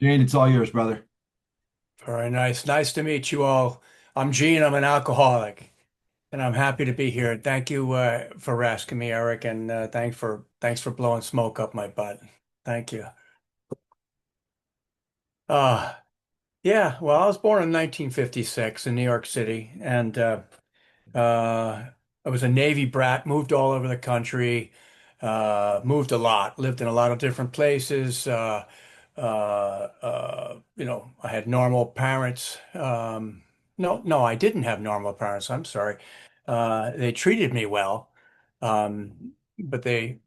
Jane, it's all yours, brother. Very nice. Nice to meet you all. I'm Gene. I'm an alcoholic, and I'm happy to be here. Thank you for asking me, Eric, and thanks for blowing smoke up my butt. Thank you. Uh, yeah. Well, I was born in 1956 in New York City, and Uh, I was a Navy brat, moved all over the country, moved a lot, lived in a lot of different places. I had normal parents. No, I didn't have normal parents. I'm sorry. They treated me well, but they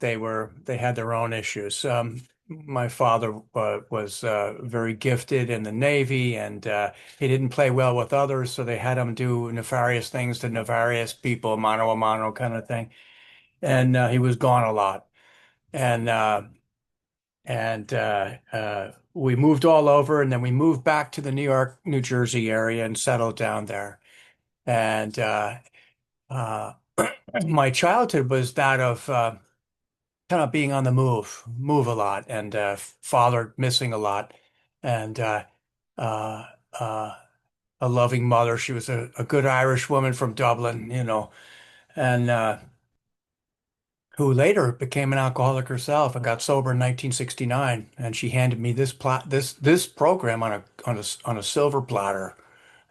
had their own issues. My father was very gifted in the Navy, and he didn't play well with others, so they had him do nefarious things to nefarious people, mano a mano kind of thing. And he was gone a lot. And we moved all over, and then we moved back to the New York, New Jersey area and settled down there. And uh, my childhood was that of kind of being on the move a lot, and father missing a lot, and uh, uh, a loving mother. She was a good Irish woman from Dublin, and who later became an alcoholic herself and got sober in 1969. And she handed me this program on a silver platter,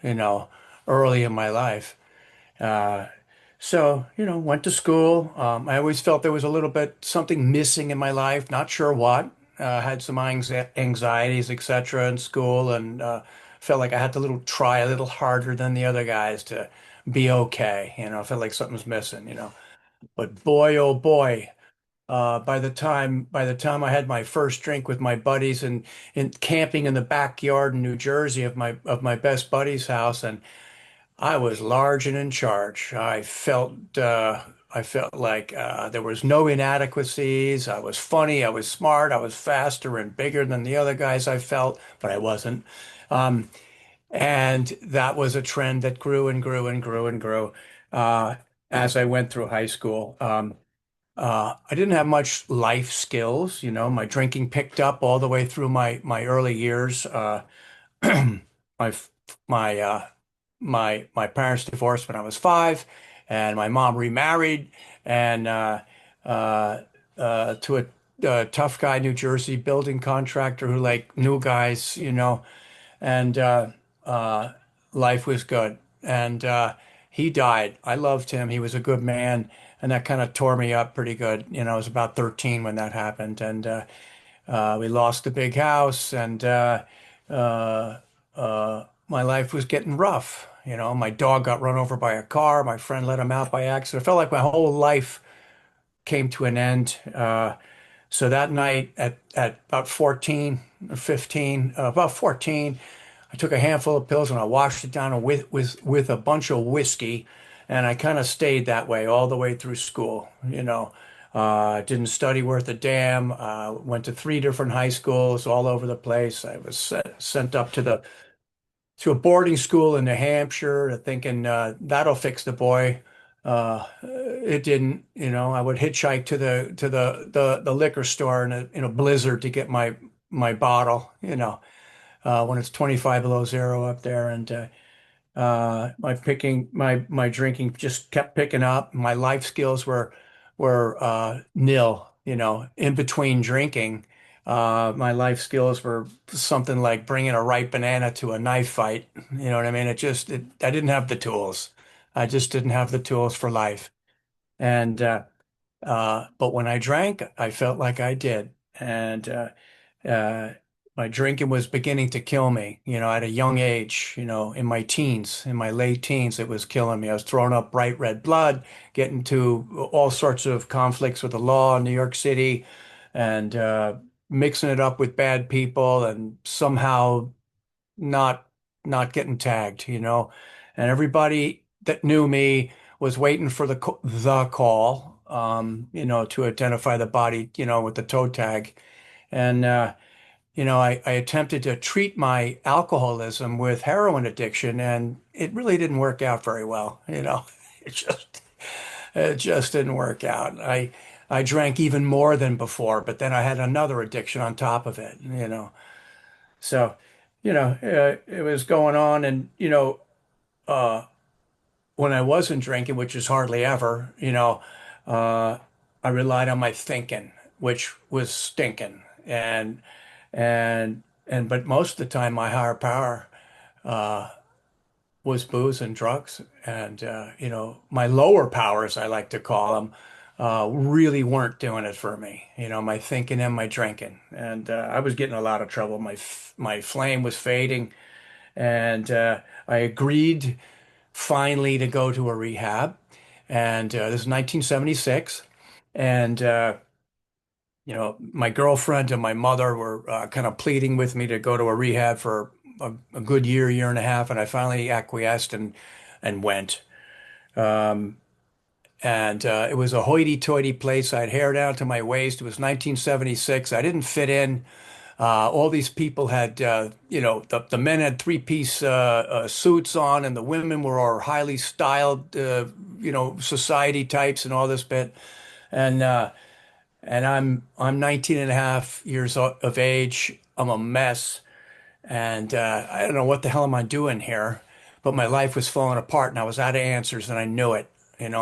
you know, early in my life. Uh, went to school. I always felt there was a little bit something missing in my life, not sure what. Had some anxieties, etc. in school, and felt like I had to try a little harder than the other guys to be okay. Felt like something was missing. But boy, oh boy, by the time I had my first drink with my buddies and in camping in the backyard in New Jersey of my best buddy's house, and I was large and in charge. I felt like there was no inadequacies. I was funny. I was smart. I was faster and bigger than the other guys I felt, but I wasn't. Um, and that was a trend that grew and grew and grew and grew uh, as I went through high school. I didn't have much life skills. My drinking picked up all the way through my early years. My my my parents divorced when I was 5, and my mom remarried, and uh, to a tough guy, New Jersey building contractor who like knew guys, and uh, life was good. And he died. I loved him. He was a good man, and that kind of tore me up pretty good. I was about 13 when that happened, and we lost the big house, and my life was getting rough. My dog got run over by a car. My friend let him out by accident. It felt like my whole life came to an end. So that night at about 14 or 15, about 14, I took a handful of pills and I washed it down with a bunch of whiskey, and I kind of stayed that way all the way through school. Didn't study worth a damn. Went to 3 different high schools all over the place. I was sent up to a boarding school in New Hampshire, thinking that'll fix the boy. It didn't. I would hitchhike to the liquor store in a blizzard to get my bottle. When it's 25 below zero up there, and my drinking just kept picking up. My life skills were nil. In between drinking, my life skills were something like bringing a ripe banana to a knife fight. You know what I mean? I didn't have the tools. I just didn't have the tools for life. And but when I drank, I felt like I did. And uh, my drinking was beginning to kill me, at a young age, in my teens, in my late teens, it was killing me. I was throwing up bright red blood, getting to all sorts of conflicts with the law in New York City, and mixing it up with bad people, and somehow not not getting tagged, and everybody that knew me was waiting for the call, to identify the body, with the toe tag, and I attempted to treat my alcoholism with heroin addiction, and it really didn't work out very well, it just it just didn't work out. I drank even more than before, but then I had another addiction on top of it. So, it was going on, and uh, when I wasn't drinking, which is hardly ever, uh, I relied on my thinking, which was stinking, and but most of the time, my higher power uh, was booze and drugs, and my lower powers, I like to call them, really weren't doing it for me. My thinking and my drinking, and I was getting a lot of trouble. My flame was fading, and I agreed finally to go to a rehab. And this is 1976. And, my girlfriend and my mother were kind of pleading with me to go to a rehab for a good year, year and a half. And I finally acquiesced and went. Um, and it was a hoity-toity place. I had hair down to my waist. It was 1976. I didn't fit in. All these people had, the men had three-piece suits on, and the women were all highly styled, society types and all this bit. And I'm 19 and a half years of age. I'm a mess. And I don't know what the hell am I doing here, but my life was falling apart and I was out of answers and I knew it, and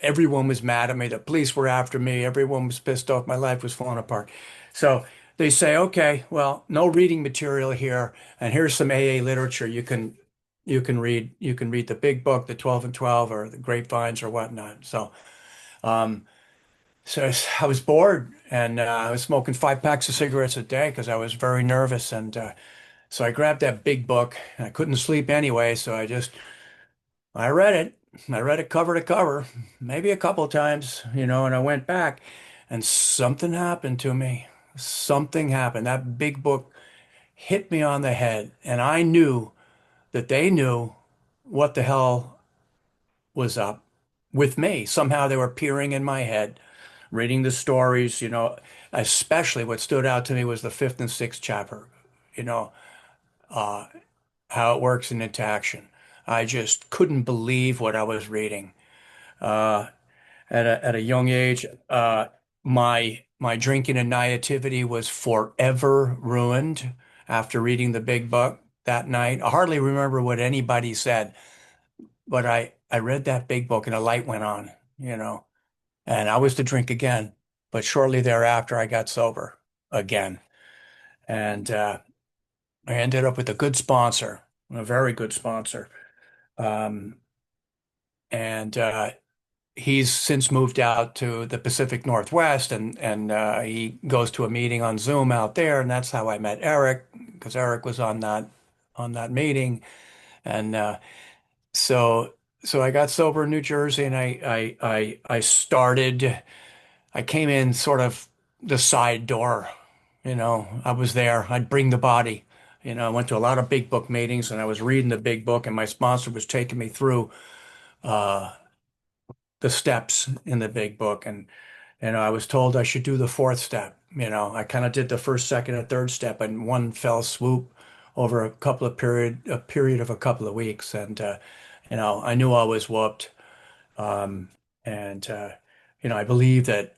everyone was mad at me. The police were after me. Everyone was pissed off. My life was falling apart. So they say, okay, well, no reading material here, and here's some AA literature you can read. You can read the big book, the 12 and 12, or the grapevines or whatnot. Um, so I was bored, and I was smoking 5 packs of cigarettes a day because I was very nervous. And so I grabbed that big book. I couldn't sleep anyway, so I read it. I read it cover to cover, maybe a couple times, and I went back, and something happened to me. Something happened. That big book hit me on the head, and I knew that they knew what the hell was up with me. Somehow they were peering in my head, reading the stories, especially what stood out to me was the fifth and sixth chapter, you know, uh, how it works in interaction. I just couldn't believe what I was reading. Uh, at a young age, my drinking and naivety was forever ruined after reading the big book that night. I hardly remember what anybody said, but I read that big book and a light went on, and I was to drink again. But shortly thereafter, I got sober again, and I ended up with a good sponsor, a very good sponsor. Um, and he's since moved out to the Pacific Northwest, and he goes to a meeting on Zoom out there, and that's how I met Eric because Eric was on that meeting, and so so I got sober in New Jersey, and I started. I came in sort of the side door, I was there. I'd bring the body. I went to a lot of big book meetings, and I was reading the big book, and my sponsor was taking me through uh, the steps in the big book, and I was told I should do the fourth step. I kind of did the first, second, and third step in one fell swoop over a period of a couple of weeks, and I knew I was whooped, um, and I believe that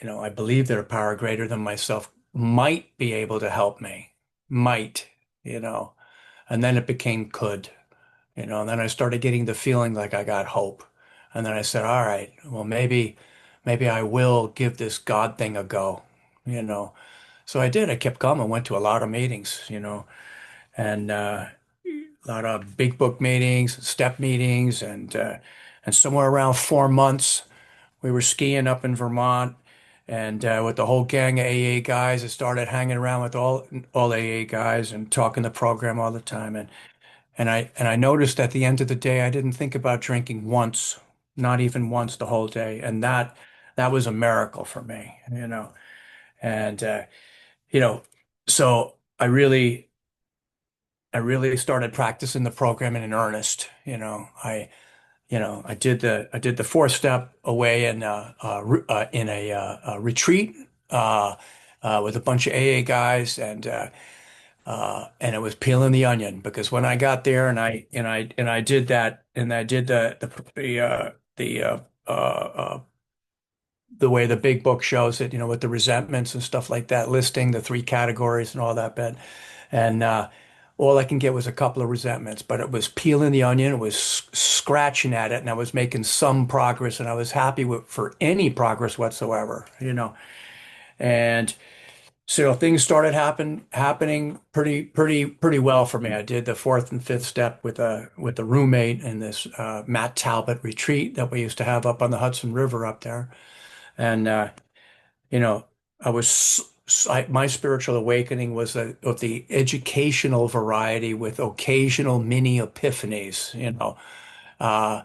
a power greater than myself might be able to help me, might, you know, and then it became could. And then I started getting the feeling like I got hope. And then I said, all right, well, maybe I will give this God thing a go, you know. So I did. I kept coming, went to a lot of meetings, and a lot of big book meetings, step meetings, and somewhere around 4 months, we were skiing up in Vermont, and with the whole gang of AA guys, I started hanging around with all AA guys and talking the program all the time, and I noticed at the end of the day, I didn't think about drinking once, not even once the whole day. And that was a miracle for me, And you know, so I really started practicing the program in earnest. I did the fourth step away in a retreat with a bunch of AA guys, and it was peeling the onion because when I got there and I did that and I did the way the big book shows it, with the resentments and stuff like that, listing the three categories and all that bit. And all I can get was a couple of resentments, but it was peeling the onion, it was scratching at it, and I was making some progress, and I was happy with for any progress whatsoever, you know. And so things started happening pretty well for me. I did the fourth and fifth step with a roommate in this Matt Talbot retreat that we used to have up on the Hudson River up there. And you know, I was my spiritual awakening was of the educational variety with occasional mini epiphanies, you know. Uh,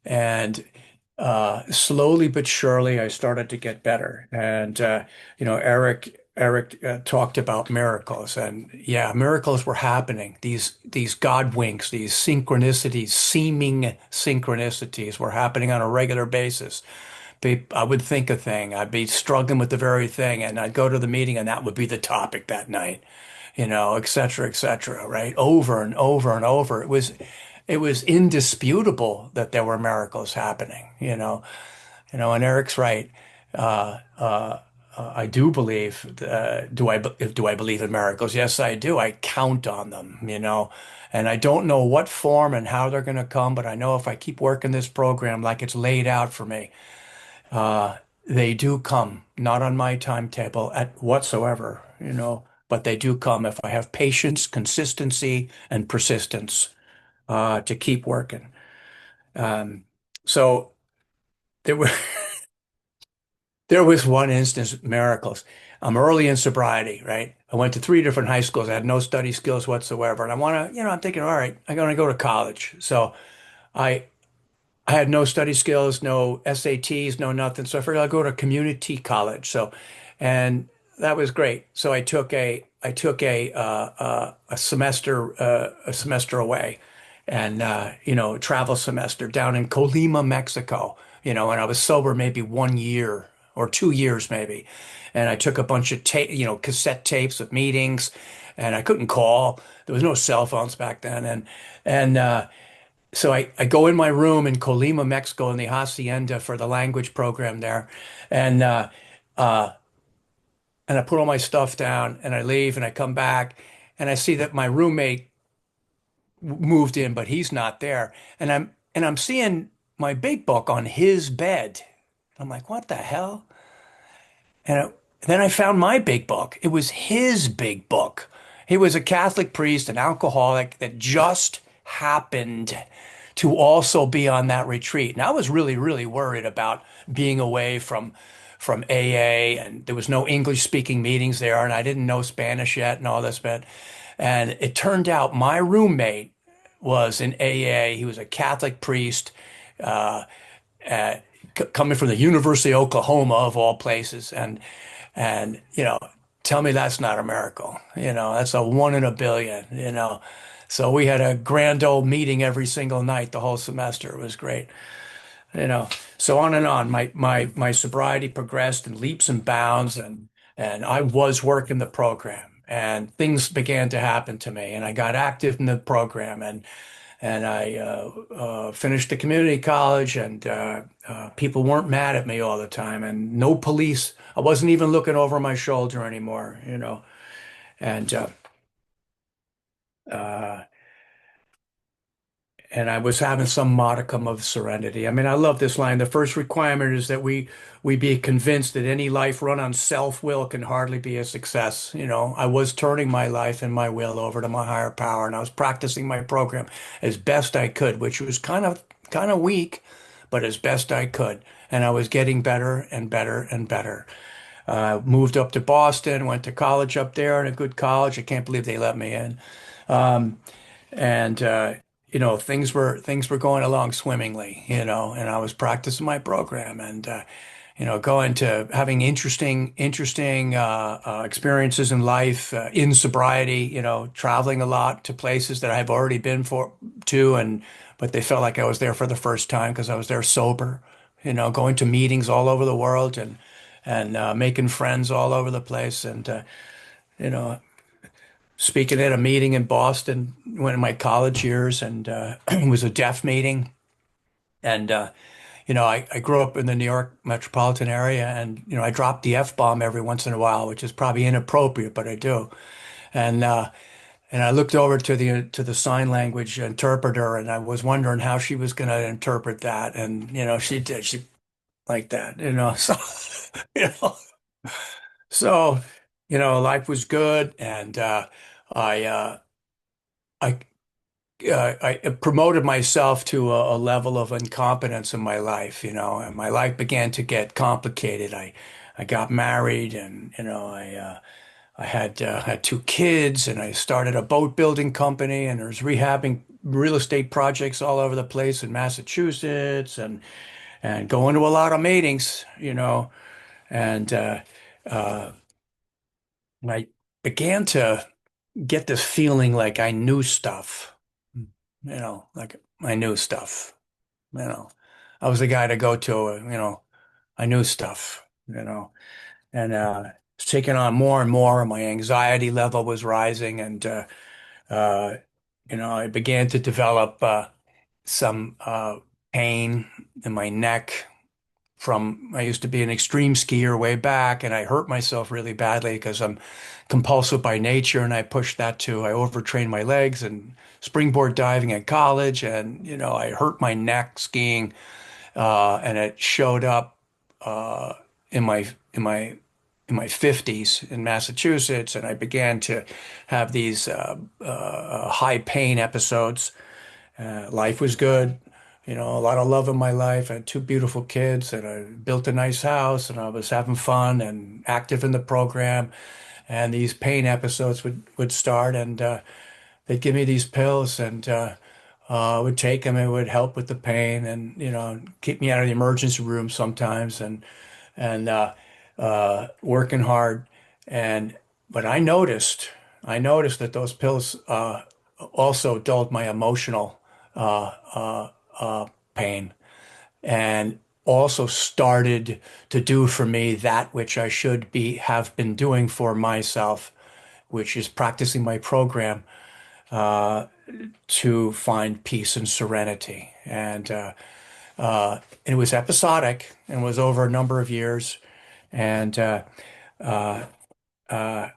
and slowly but surely, I started to get better. And Eric talked about miracles, and yeah, miracles were happening. These God winks, these synchronicities, seeming synchronicities, were happening on a regular basis. I would think a thing, I'd be struggling with the very thing, and I'd go to the meeting, and that would be the topic that night, you know, et cetera, right? Over and over and over. It was indisputable that there were miracles happening, you know. You know, and Eric's right. Uh, uh, I do believe. Do I believe in miracles? Yes, I do. I count on them, you know, and I don't know what form and how they're going to come, but I know if I keep working this program like it's laid out for me, uh, they do come. Not on my timetable at whatsoever, you know, but they do come if I have patience, consistency, and persistence to keep working. Um, so there were there was one instance, miracles. I'm early in sobriety, right? I went to three different high schools. I had no study skills whatsoever, and I want to, you know, I'm thinking, all right, I'm going to go to college. So I I had no study skills, no SATs, no nothing. So I figured I'll go to community college. So, and that was great. So I took a semester away, and travel semester down in Colima, Mexico. You know, and I was sober maybe 1 year or 2 years maybe, and I took a bunch of cassette tapes of meetings, and I couldn't call. There was no cell phones back then, and so I go in my room in Colima, Mexico, in the hacienda for the language program there, and uh, uh, and I put all my stuff down and I leave and I come back and I see that my roommate moved in, but he's not there, and I'm seeing my big book on his bed. I'm like, what the hell? Then I found my big book. It was his big book. He was a Catholic priest, an alcoholic that just happened to also be on that retreat. And I was really, really worried about being away from AA, and there was no English speaking meetings there, and I didn't know Spanish yet and all this bit. And it turned out my roommate was in AA. He was a Catholic priest. Uh, uh, Coming from the University of Oklahoma of all places, and tell me that's not a miracle. You know, that's a one in a billion. You know, so we had a grand old meeting every single night the whole semester. It was great. You know, so on and on. My sobriety progressed in leaps and bounds, and I was working the program. And things began to happen to me, and I got active in the program, and I finished the community college, and people weren't mad at me all the time, and no police. I wasn't even looking over my shoulder anymore, you know. And uh, and I was having some modicum of serenity. I mean, I love this line. The first requirement is that we be convinced that any life run on self-will can hardly be a success. You know, I was turning my life and my will over to my higher power, and I was practicing my program as best I could, which was kind of weak, but as best I could. And I was getting better and better and better. Moved up to Boston, went to college up there in a good college. I can't believe they let me in. Um, and things were going along swimmingly, you know, and I was practicing my program, and going to having interesting experiences in life, in sobriety, you know, traveling a lot to places that I've already been for to, and but they felt like I was there for the first time because I was there sober, you know, going to meetings all over the world, and making friends all over the place, and you know speaking at a meeting in Boston when in my college years, and it was a deaf meeting. And I grew up in the New York metropolitan area, and I drop the F-bomb every once in a while, which is probably inappropriate, but I do. And And I looked over to the sign language interpreter, and I was wondering how she was going to interpret that. And she did. She like that. So you know, so life was good, and I uh, I I promoted myself to a level of incompetence in my life. And my life began to get complicated. I got married, and I had two kids, and I started a boat building company, and there's rehabbing real estate projects all over the place in Massachusetts, and going to a lot of meetings, and I began to get this feeling like I knew stuff, like I knew stuff, you know. I was the guy to go to, I knew stuff, and it's taking on more and more, and my anxiety level was rising, and uh, I began to develop some pain in my neck from I used to be an extreme skier way back, and I hurt myself really badly because I'm compulsive by nature, and I overtrained my legs and springboard diving in college, and I hurt my neck skiing, and it showed up uh, in my in my in my 50s in Massachusetts, and I began to have these high pain episodes. Life was good, a lot of love in my life. I had two beautiful kids, and I built a nice house, and I was having fun and active in the program. And these pain episodes would start, and they'd give me these pills, and I would take them. It would help with the pain, and keep me out of the emergency room sometimes, and working hard. And but I noticed that those pills also dulled my emotional uh, uh, pain, and also started to do for me that which I should be have been doing for myself, which is practicing my program to find peace and serenity. And it was episodic and was over a number of years. And uh, uh, and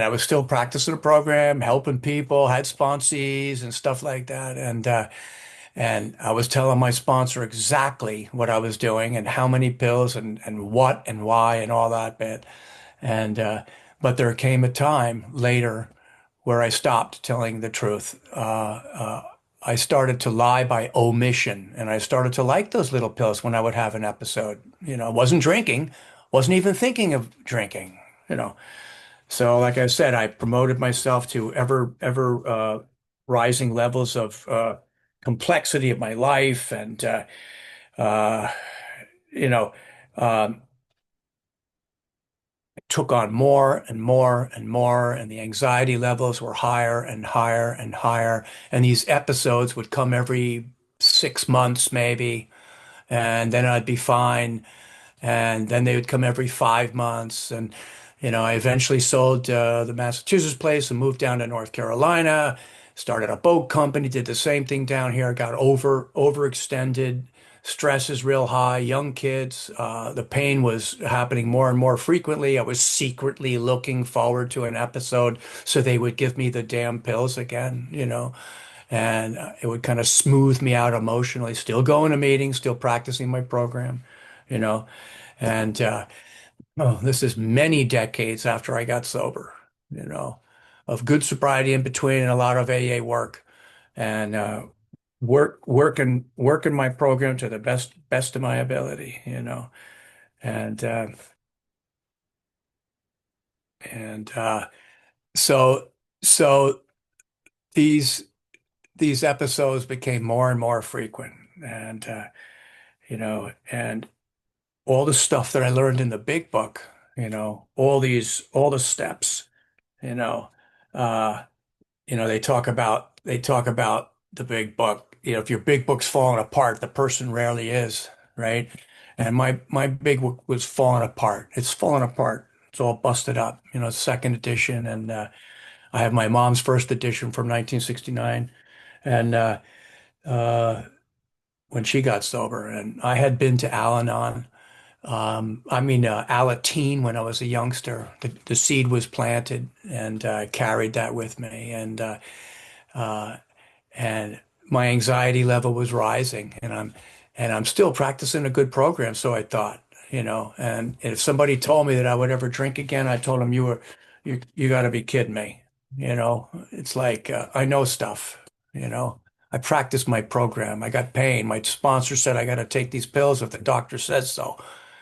I was still practicing the program, helping people, had sponsees and stuff like that. And I was telling my sponsor exactly what I was doing and how many pills and what and why and all that bit. And but there came a time later where I stopped telling the truth. I started to lie by omission, and I started to like those little pills when I would have an episode. I wasn't drinking, wasn't even thinking of drinking. You know, so like I said, I promoted myself to ever rising levels of complexity of my life, and uh, you know. Um, took on more and more and more, and the anxiety levels were higher and higher and higher. And these episodes would come every 6 months, maybe, and then I'd be fine. And then they would come every 5 months. And, I eventually sold the Massachusetts place and moved down to North Carolina, started a boat company, did the same thing down here, got overextended. Stress is real high, young kids. The pain was happening more and more frequently. I was secretly looking forward to an episode so they would give me the damn pills again, and it would kind of smooth me out emotionally, still going to meetings, still practicing my program, you know. And oh, this is many decades after I got sober, of good sobriety in between and a lot of AA work, and working my program to the best of my ability, and uh, and so so these these episodes became more and more frequent, and and all the stuff that I learned in the big book, all the steps, you know, uh, they talk about the big book. If your big book's falling apart, the person rarely is, right? And my big book was falling apart. It's falling apart. It's all busted up, second edition, and I have my mom's first edition from 1969, and uh, when she got sober, and I had been to Al-Anon Alateen when I was a youngster. The seed was planted, and I carried that with me, uh, and my anxiety level was rising, and I'm still practicing a good program, so I thought, and if somebody told me that I would ever drink again, I told them you got to be kidding me. It's like I know stuff, you know. I practiced my program. I got pain. My sponsor said I got to take these pills if the doctor says so,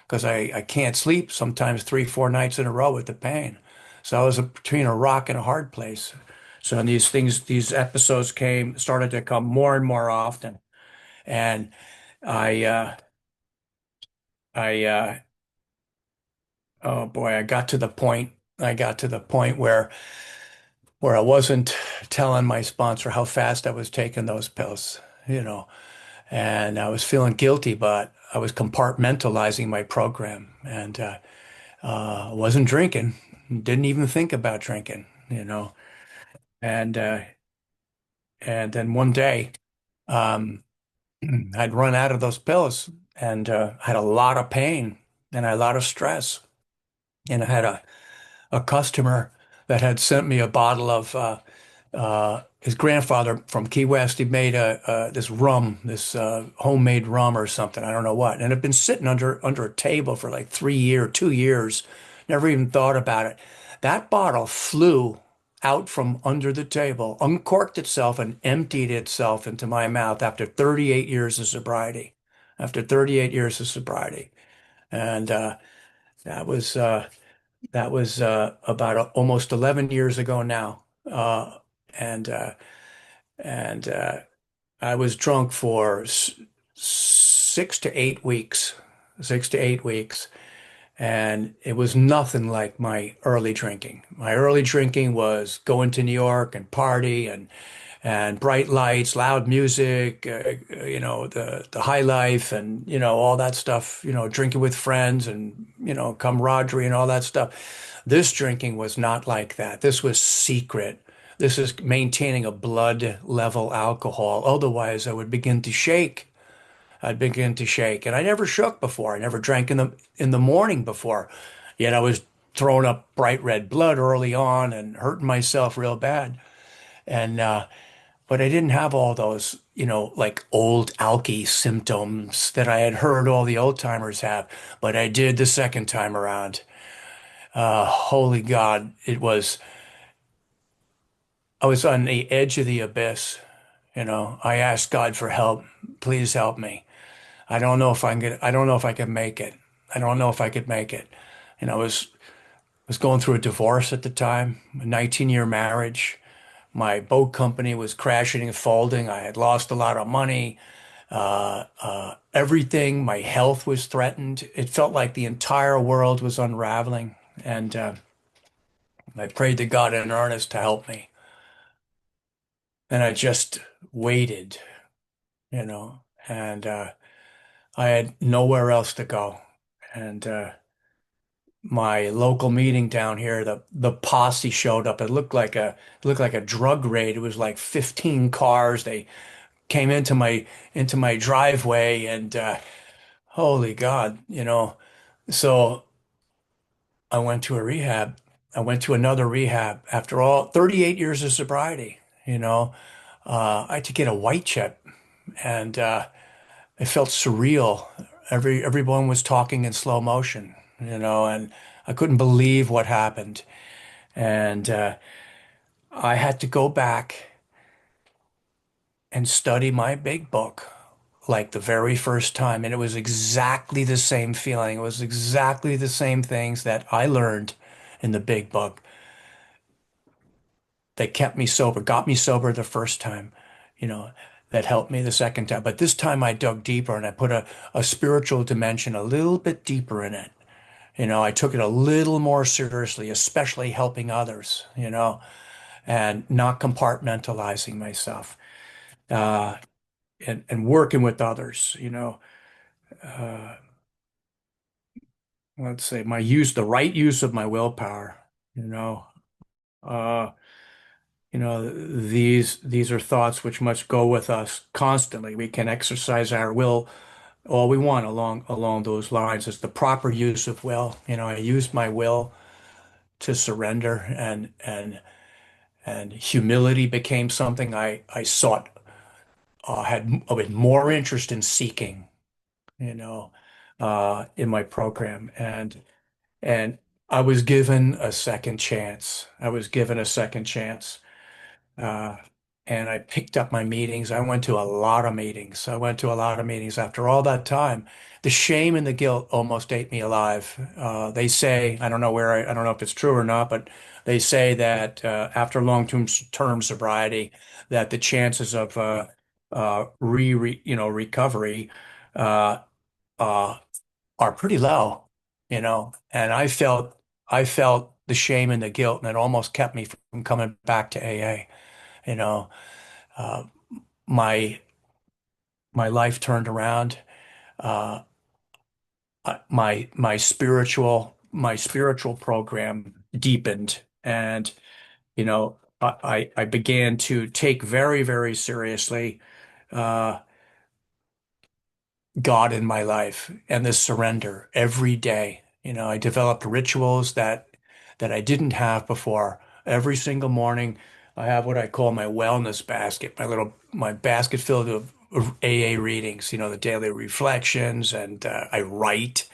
because I can't sleep sometimes 3, 4 nights in a row with the pain. So I was between a rock and a hard place. So these episodes started to come more and more often. And I, uh, I, oh boy, I got to the point where I wasn't telling my sponsor how fast I was taking those pills, and I was feeling guilty, but I was compartmentalizing my program, and wasn't drinking, didn't even think about drinking, and, uh, and then one day, um, I'd run out of those pills and had a lot of pain and a lot of stress. And I had a customer that had sent me a bottle of his grandfather from Key West. He made this rum, this homemade rum or something. I don't know what. And it had been sitting under a table for like 3 years, 2 years. Never even thought about it. That bottle flew out from under the table, uncorked itself, and emptied itself into my mouth after 38 years of sobriety. After 38 years of sobriety. And that was uh, about almost 11 years ago now. And and I was drunk for 6 to 8 weeks, 6 to 8 weeks, and it was nothing like my early drinking. My early drinking was going to New York and party and bright lights, loud music, the high life, and all that stuff. Drinking with friends and camaraderie and all that stuff. This drinking was not like that. This was secret. This is maintaining a blood level alcohol. Otherwise, I would begin to shake. I'd begin to shake, and I never shook before. I never drank in the morning before. Yet I was throwing up bright red blood early on and hurting myself real bad. And but I didn't have all those, like old alky symptoms that I had heard all the old timers have. But I did the second time around. Holy God, I was on the edge of the abyss. I asked God for help. Please help me. I don't know if I could make it. I don't know if I could make it. I was going through a divorce at the time, a 19-year marriage. My boat company was crashing and folding. I had lost a lot of money. Everything, my health was threatened. It felt like the entire world was unraveling. And I prayed to God in earnest to help me. And I just waited, you know, and I had nowhere else to go. And my local meeting down here, the posse showed up. It looked like a drug raid. It was like 15 cars. They came into my driveway, and holy God, So I went to a rehab. I went to another rehab after all 38 years of sobriety. I had to get a white chip, and it felt surreal. Everyone was talking in slow motion, and I couldn't believe what happened. And I had to go back and study my big book like the very first time. And it was exactly the same feeling. It was exactly the same things that I learned in the big book that kept me sober, got me sober the first time, you know, that helped me the second time. But this time I dug deeper and I put a spiritual dimension a little bit deeper in it. I took it a little more seriously, especially helping others, and not compartmentalizing myself, uh, and working with others, uh, let's say the right use of my willpower, you know, uh, these are thoughts which must go with us constantly. We can exercise our will Well, we want along those lines is the proper use of will. You know, I used my will to surrender, and humility became something I sought, had with more interest in seeking, you know, in my program. And I was given a second chance. I was given a second chance. Uh, and I picked up my meetings. I went to a lot of meetings. I went to a lot of meetings after all that time. The shame and the guilt almost ate me alive. They say, I don't know I don't know if it's true or not, but they say that after long-term sobriety, that the chances of recovery uh, uh, are pretty low, you know. And I felt the shame and the guilt, and it almost kept me from coming back to AA, you know. Uh, my my life turned around. Uh, my spiritual program deepened, and I began to take very, very seriously uh, God in my life and this surrender every day. You know, I developed rituals that I didn't have before. Every single morning, I have what I call my wellness basket, my basket filled of AA readings, you know, the daily reflections, and I write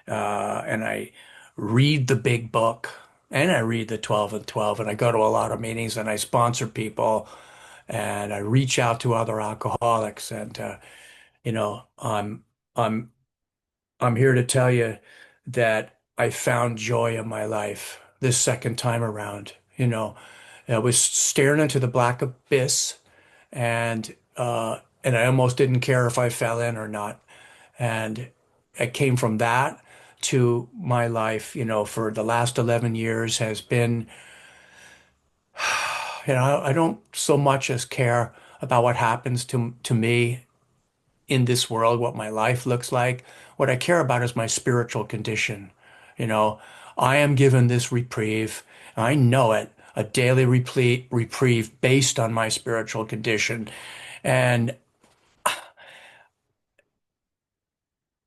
and I read the big book, and I read the 12 and 12, and I go to a lot of meetings, and I sponsor people, and I reach out to other alcoholics, and you know, I'm I'm here to tell you that I found joy in my life this second time around. You know, I was staring into the black abyss, and I almost didn't care if I fell in or not. And it came from that to my life, you know, for the last 11 years has been, you know, I don't so much as care about what happens to me in this world, what my life looks like. What I care about is my spiritual condition. You know, I am given this reprieve. I know it, a daily reprieve based on my spiritual condition. And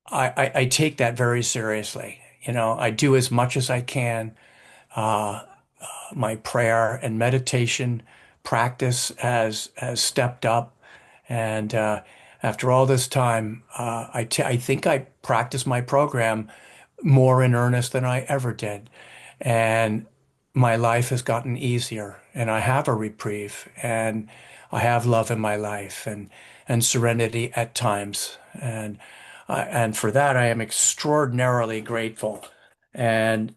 I take that very seriously. You know, I do as much as I can. Uh, my prayer and meditation practice has stepped up. And after all this time, I think I practice my program more in earnest than I ever did. And my life has gotten easier, and I have a reprieve, and I have love in my life, and serenity at times. And for that, I am extraordinarily grateful. And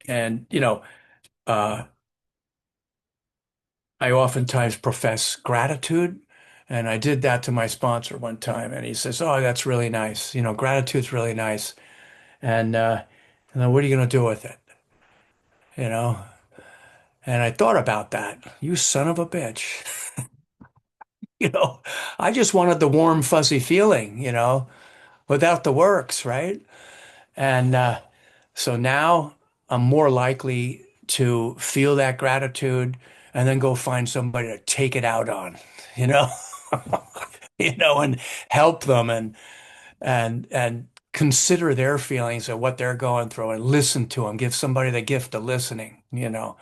and you know, uh, I oftentimes profess gratitude. And I did that to my sponsor one time, and he says, "Oh, that's really nice. You know, gratitude's really nice." And then what are you going to do with it? You know? And I thought about that. You son of a bitch. You know, I just wanted the warm, fuzzy feeling, you know, without the works, right? And so now I'm more likely to feel that gratitude and then go find somebody to take it out on, you know, and help them and consider their feelings and what they're going through and listen to them, give somebody the gift of listening, you know.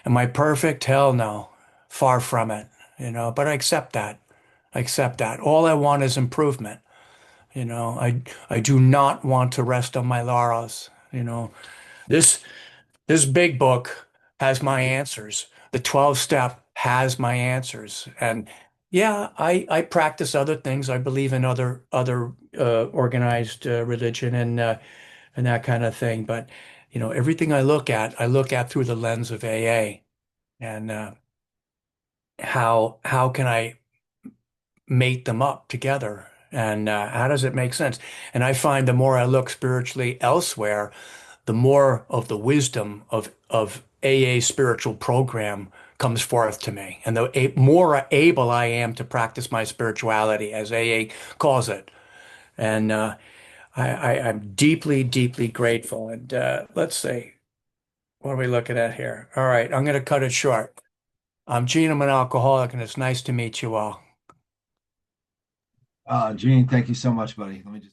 Am I perfect? Hell no. Far from it, you know, but I accept that. I accept that. All I want is improvement. You know, I do not want to rest on my laurels. You know, this this big book has my answers. The 12 step has my answers. And yeah, I practice other things. I believe in other organized religion and that kind of thing. But you know, everything I look at through the lens of AA. And how can I mate them up together? And how does it make sense? And I find the more I look spiritually elsewhere, the more of the wisdom of AA spiritual program comes forth to me, and the more able I am to practice my spirituality, as AA calls it. And I'm deeply, deeply grateful. And let's see, what are we looking at here? All right, I'm going to cut it short. I'm Gene. I'm an alcoholic, and it's nice to meet you all. Gene, thank you so much, buddy. Let me just